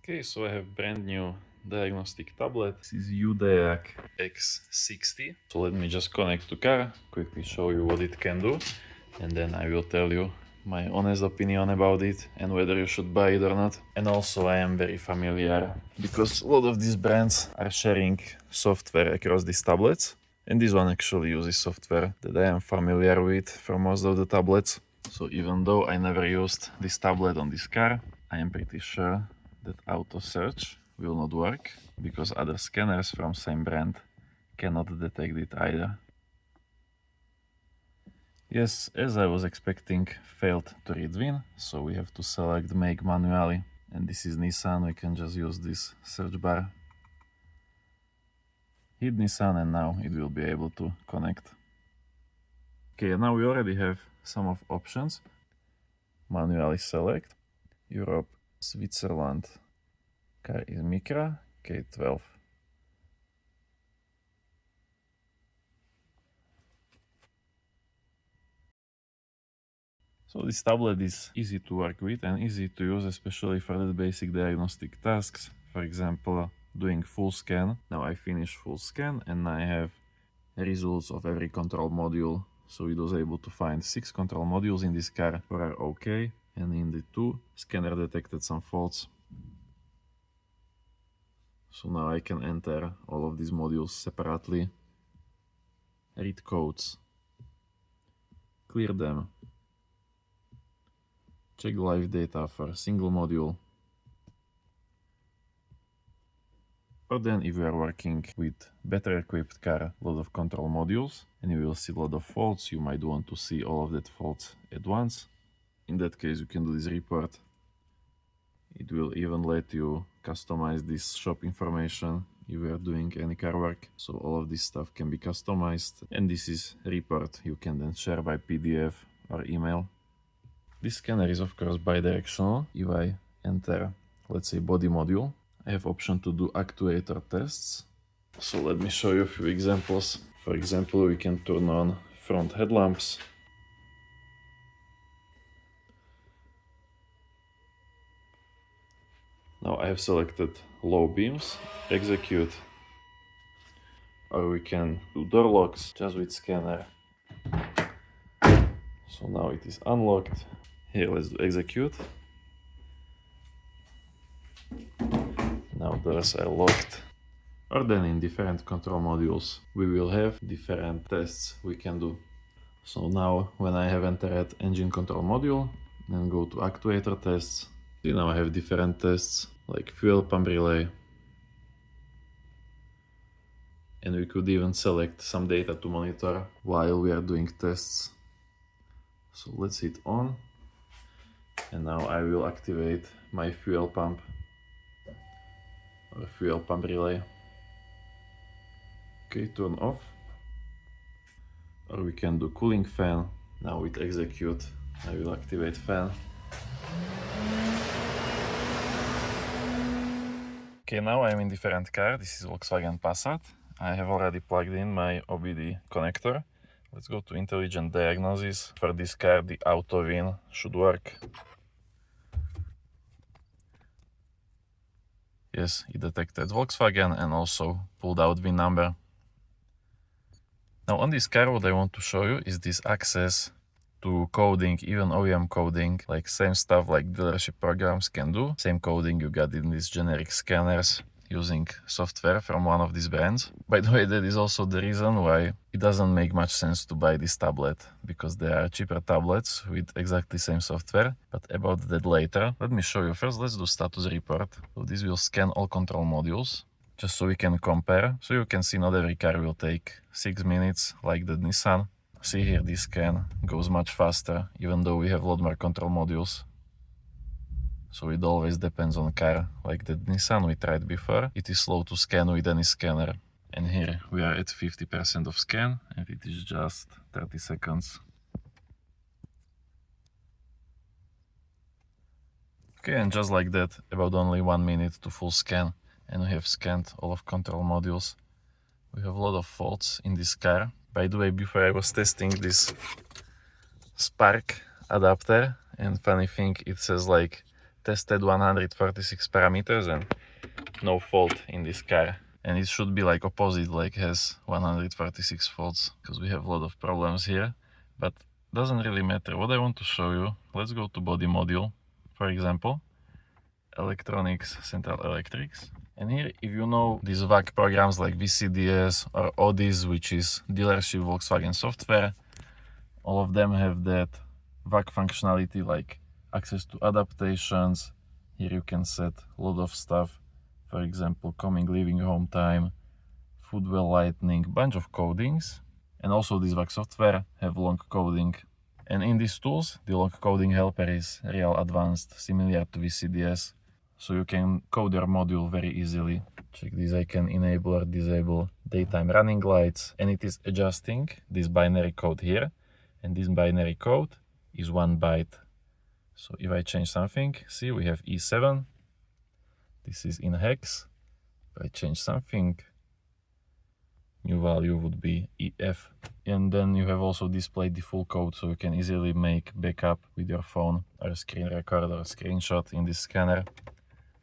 Okay, so I have brand new diagnostic tablet. This is Udiag X60. So let me just connect to car, quickly show you what it can do, and then I will tell you my honest opinion about it and whether you should buy it or not. And also I am very familiar because a lot of these brands are sharing software across these tablets. And this one actually uses software that I am familiar with for most of the tablets. So even though I never used this tablet on this car, I am pretty sure that auto search will not work because other scanners from same brand cannot detect it either. Yes, as I was expecting, failed to read VIN, so we have to select make manually. And this is Nissan, we can just use this search bar. Hit Nissan and now it will be able to connect. Okay, now we already have some of options. Manually select Europe, Switzerland. Car is Micra K12. So this tablet is easy to work with and easy to use, especially for the basic diagnostic tasks. For example, doing full scan. Now I finished full scan and I have results of every control module. So it was able to find 6 control modules in this car that are okay, and in the 2 scanner detected some faults. So now I can enter all of these modules separately, read codes, clear them, check live data for a single module. Or then if you are working with better equipped car, a lot of control modules, and you will see a lot of faults, you might want to see all of that faults at once. In that case you can do this report. It will even let you customize this shop information if you are doing any car work. So all of this stuff can be customized, and this is report you can then share by PDF or email. This scanner is of course bidirectional. If I enter, let's say, body module, I have option to do actuator tests. So let me show you a few examples. For example, we can turn on front headlamps. Now I have selected low beams, execute. Or we can do door locks just with scanner. So now it is unlocked. Here, let's do execute. Now doors are locked. Or then in different control modules, we will have different tests we can do. So now when I have entered engine control module and go to actuator tests, see now I have different tests like fuel pump relay. And we could even select some data to monitor while we are doing tests. So let's hit on. And now I will activate my fuel pump or fuel pump relay. Okay, turn off. Or we can do cooling fan. Now with execute, I will activate fan. Okay, now I'm in different car. This is Volkswagen Passat. I have already plugged in my OBD connector. Let's go to intelligent diagnosis. For this car, the auto VIN should work. Yes, it detected Volkswagen and also pulled out VIN number. Now on this car, what I want to show you is this access to coding, even OEM coding, like same stuff like dealership programs can do. Same coding you got in these generic scanners using software from one of these brands. By the way, that is also the reason why it doesn't make much sense to buy this tablet, because there are cheaper tablets with exactly same software, but about that later. Let me show you first. Let's do status report. So this will scan all control modules, just so we can compare. So you can see not every car will take 6 minutes like the Nissan. See here, this scan goes much faster, even though we have a lot more control modules. So it always depends on car. Like the Nissan we tried before, it is slow to scan with any scanner. And here we are at 50% of scan, and it is just 30 seconds. Okay, and just like that, about only 1 minute to full scan, and we have scanned all of control modules. We have a lot of faults in this car. By the way, before I was testing this spark adapter, and funny thing, it says like tested 146 parameters and no fault in this car. And it should be like opposite, like has 146 faults, because we have a lot of problems here, but doesn't really matter. What I want to show you, let's go to body module, for example, electronics, central electrics. And here, if you know these VAC programs like VCDS or ODIS, which is dealership Volkswagen software, all of them have that VAC functionality like access to adaptations. Here you can set a lot of stuff. For example, coming, leaving, home time, footwell lighting, bunch of codings. And also this VAC software have long coding. And in these tools, the long coding helper is real advanced, similar to VCDS. So you can code your module very easily. Check this, I can enable or disable daytime running lights, and it is adjusting this binary code here. And this binary code is 1 byte. So if I change something, see, we have E7. This is in hex. If I change something, new value would be EF. And then you have also displayed the full code, so you can easily make backup with your phone or screen record or screenshot in this scanner.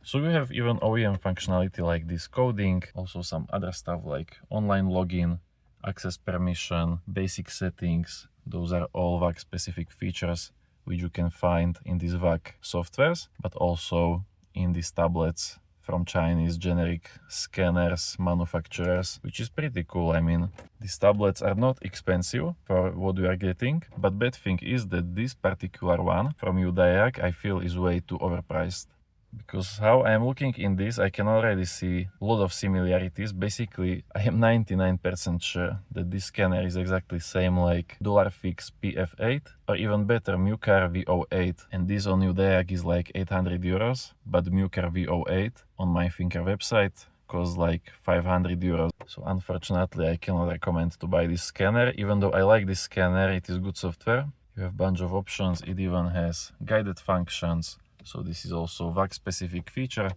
So you have even OEM functionality like this coding, also some other stuff like online login, access permission, basic settings. Those are all VAC specific features which you can find in these VAC softwares, but also in these tablets from Chinese generic scanners manufacturers, which is pretty cool. I mean, these tablets are not expensive for what we are getting, but bad thing is that this particular one from Udiag I feel is way too overpriced. Because how I am looking in this, I can already see a lot of similarities. Basically, I am 99% sure that this scanner is exactly same like $Fix PF8 or even better Mucar V08. And this on Udiag is like 800 euros, but Mucar V08 on my Thinker website costs like 500 euros. So unfortunately, I cannot recommend to buy this scanner. Even though I like this scanner, it is good software. You have a bunch of options. It even has guided functions. So this is also VAC specific feature.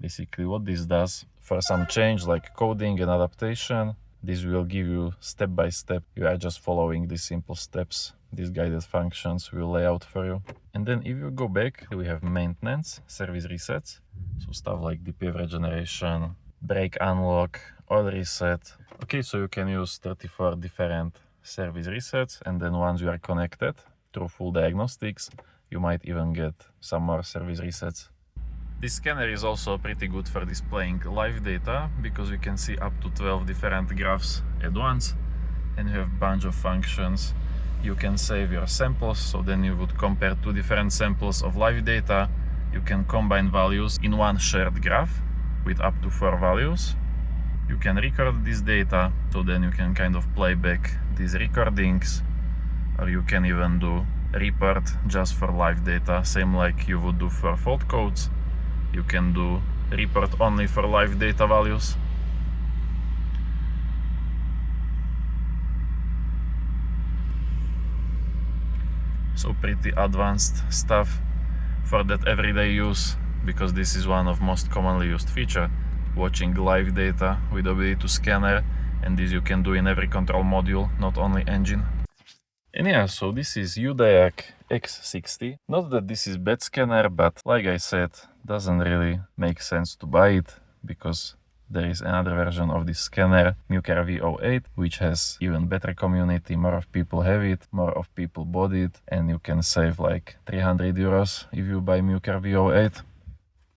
Basically what this does, for some change like coding and adaptation, this will give you step by step. You are just following these simple steps. These guided functions will lay out for you. And then if you go back, we have maintenance, service resets. So stuff like DPF regeneration, brake unlock, oil reset. Okay, so you can use 34 different service resets, and then once you are connected through full diagnostics, you might even get some more service resets. This scanner is also pretty good for displaying live data, because you can see up to 12 different graphs at once, and you have a bunch of functions. You can save your samples, so then you would compare two different samples of live data. You can combine values in one shared graph with up to 4 values. You can record this data, so then you can kind of play back these recordings, or you can even do report just for live data, same like you would do for fault codes. You can do report only for live data values. So pretty advanced stuff for that everyday use, because this is one of most commonly used feature, watching live data with OBD2 scanner, and this you can do in every control module, not only engine. And yeah, so this is Udiag X60. Not that this is bad scanner, but like I said, doesn't really make sense to buy it, because there is another version of this scanner, Mucar V08, which has even better community. More of people have it, more of people bought it, and you can save like 300 euros if you buy Mucar V08.